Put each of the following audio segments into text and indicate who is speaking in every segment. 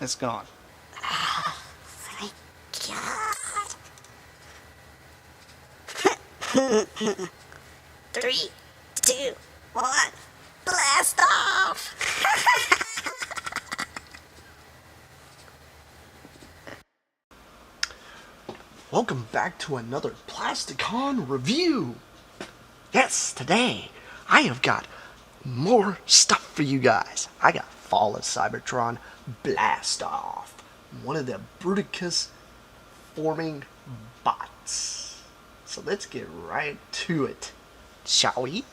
Speaker 1: it's gone.
Speaker 2: Thank God. 3, 2, 1, blast off!
Speaker 3: Welcome back to another Plasticon review. Yes, today I have got more stuff for you guys. I got Fall of Cybertron Blastoff, one of the Bruticus forming bots. So let's get right to it, shall we?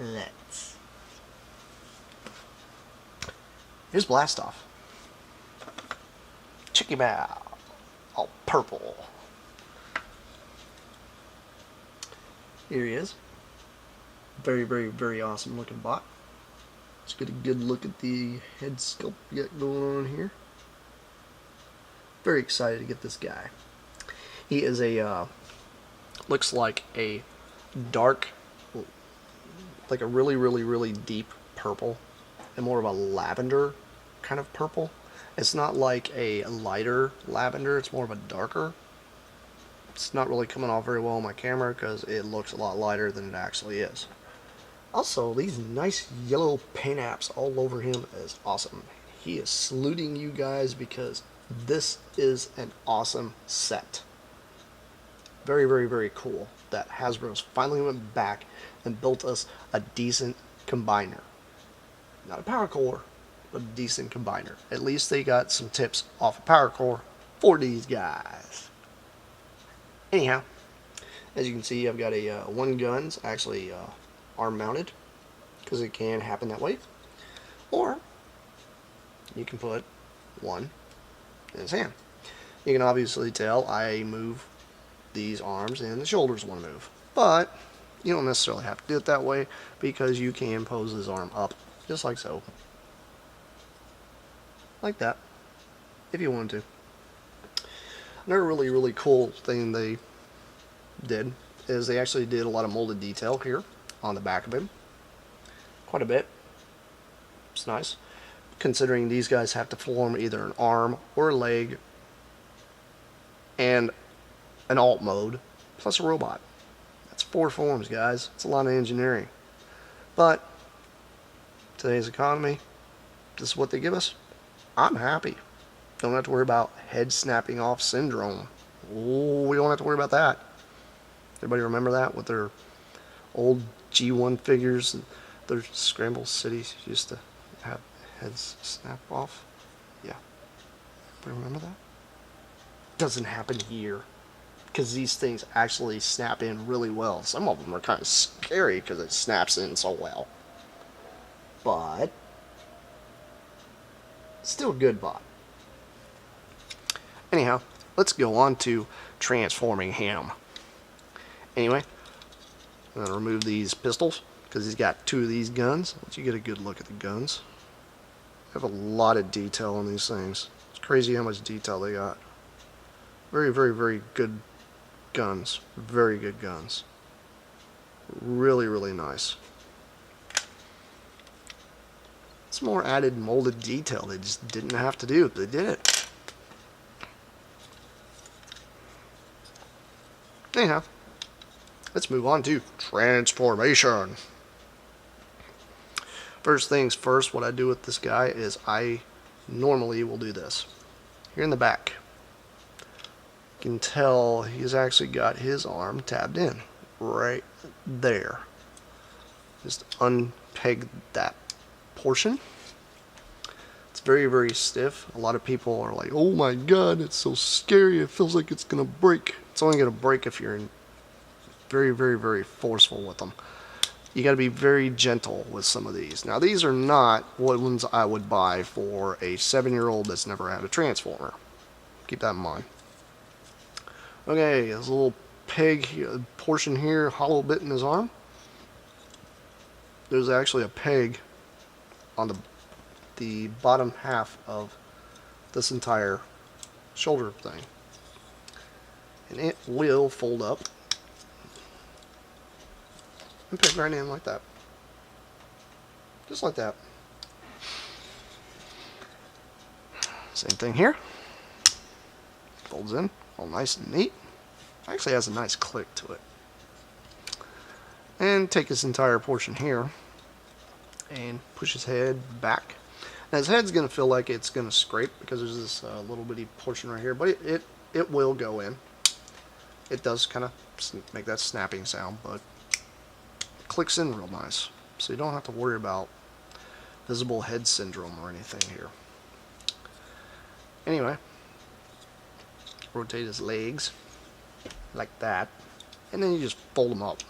Speaker 3: Let's. Here's Blastoff. Check him out. All purple. Here he is. Very, very, very awesome looking bot. Let's get a good look at the head sculpt we got going on here. Very excited to get this guy. He is a, looks like a dark, like a really, really, really deep purple, and more of a lavender kind of purple. It's not like a lighter lavender, it's more of a darker. It's not really coming off very well on my camera because it looks a lot lighter than it actually is. Also, these nice yellow paint apps all over him is awesome. He is saluting you guys because this is an awesome set. Very, very, very cool that Hasbro's finally went back and built us a decent combiner. Not a power core, but a decent combiner. At least they got some tips off of power core for these guys. Anyhow, as you can see, I've got a one guns actually arm mounted because it can happen that way, or you can put one in his hand. You can obviously tell I move these arms and the shoulders want to move, but you don't necessarily have to do it that way because you can pose his arm up just like so, like that, if you wanted to. Another really, really cool thing they did is they actually did a lot of molded detail here on the back of him. Quite a bit. It's nice, considering these guys have to form either an arm or a leg and an alt mode plus a robot. That's 4 forms, guys. It's a lot of engineering. But today's economy, this is what they give us. I'm happy. Don't have to worry about head snapping off syndrome. Oh, we don't have to worry about that. Everybody remember that with their old G1 figures? Their Scramble Cities used to have heads snap off. Yeah. Everybody remember that? Doesn't happen here because these things actually snap in really well. Some of them are kind of scary because it snaps in so well. But still a good bot. Anyhow, let's go on to transforming him. Anyway, I'm going to remove these pistols because he's got 2 of these guns. Let you get a good look at the guns. They have a lot of detail on these things. It's crazy how much detail they got. Very, very, very good guns. Very good guns. Really, really nice. It's more added molded detail they just didn't have to do. They did it. Anyhow, let's move on to transformation. First things first, what I do with this guy is I normally will do this. Here in the back, you can tell he's actually got his arm tabbed in right there. Just unpeg that portion. It's very, very stiff. A lot of people are like, oh my god, it's so scary, it feels like it's gonna break. It's only gonna break if you're very, very, very forceful with them. You got to be very gentle with some of these. Now, these are not ones I would buy for a 7-year-old that's never had a transformer. Keep that in mind. Okay, there's a little peg portion here, hollow bit in his arm. There's actually a peg on the bottom half of this entire shoulder thing. And it will fold up and peg right in like that. Just like that. Same thing here. Folds in, all nice and neat. Actually has a nice click to it. And take this entire portion here and push his head back. Now his head's going to feel like it's going to scrape because there's this little bitty portion right here, but it will go in. It does kind of make that snapping sound, but it clicks in real nice. So you don't have to worry about visible head syndrome or anything here. Anyway, rotate his legs like that, and then you just fold them up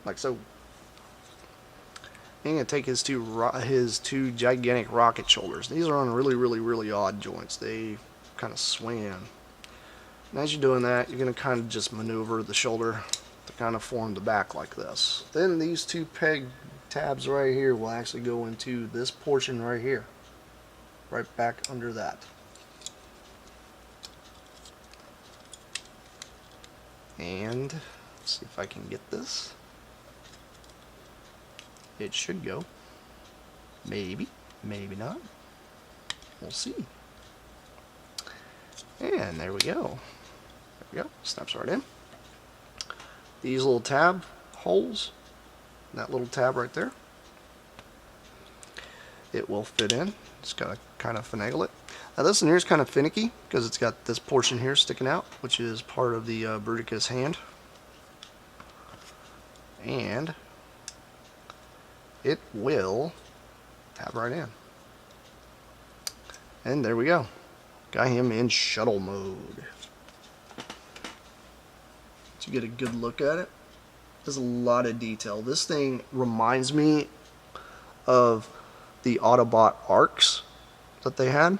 Speaker 3: like so. And you're going to take his two gigantic rocket shoulders. These are on really odd joints. They kind of swing in. And as you're doing that, you're going to kind of just maneuver the shoulder to kind of form the back like this. Then these two peg tabs right here will actually go into this portion right here. Right back under that. And let's see if I can get this. It should go. Maybe, maybe not. We'll see. And there we go. There we go. Snaps right in. These little tab holes, that little tab right there, it will fit in. Just gotta kind of finagle it. Now this one here is kind of finicky because it's got this portion here sticking out, which is part of the Bruticus hand. And it will tab right in. And there we go. Got him in shuttle mode. So you get a good look at it. There's a lot of detail. This thing reminds me of the Autobot arcs that they had.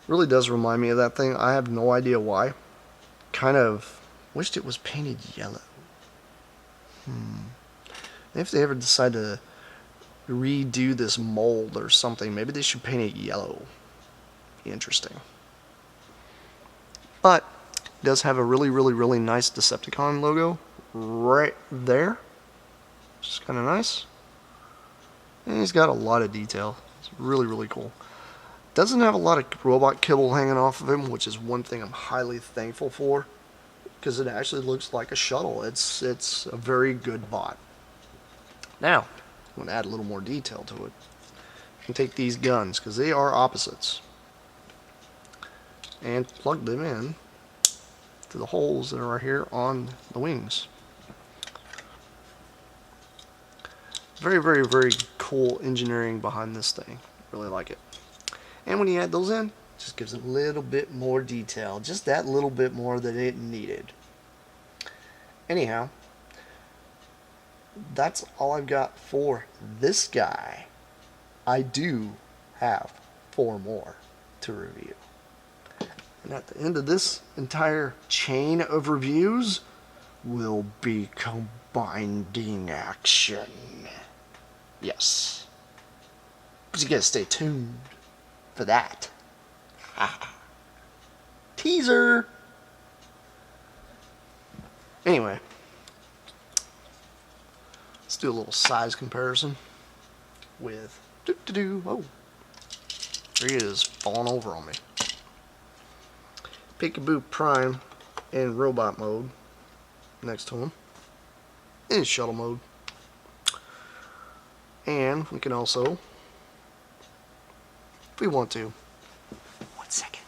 Speaker 3: Really does remind me of that thing. I have no idea why. Kind of wished it was painted yellow. If they ever decide to redo this mold or something, maybe they should paint it yellow. Interesting. But it does have a really nice Decepticon logo right there. Which is kind of nice. And he's got a lot of detail. It's really cool. Doesn't have a lot of robot kibble hanging off of him, which is one thing I'm highly thankful for, because it actually looks like a shuttle. It's a very good bot. Now, I'm going to add a little more detail to it. You can take these guns, because they are opposites, and plug them in to the holes that are right here on the wings. Very cool engineering behind this thing. Really like it. And when you add those in, it just gives it a little bit more detail. Just that little bit more that it needed. Anyhow, that's all I've got for this guy. I do have 4 more to review. And at the end of this entire chain of reviews will be combining action. Yes. But you gotta stay tuned for that. Teaser! Anyway, let's do a little size comparison with oh, there he is falling over on me. Peekaboo Prime in robot mode next to him in shuttle mode. And we can also, if we want to, 1 second.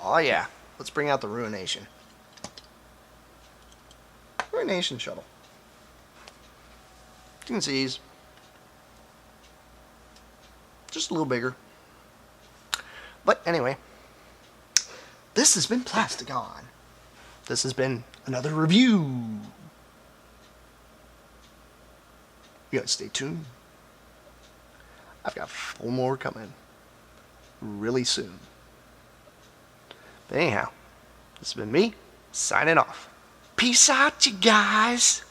Speaker 3: Oh yeah, let's bring out the Ruination. Ruination shuttle. You can see he's just a little bigger. But anyway, this has been Plasticon. This has been another review. You gotta stay tuned. I've got 4 more coming really soon. But anyhow, this has been me signing off. Peace out, you guys.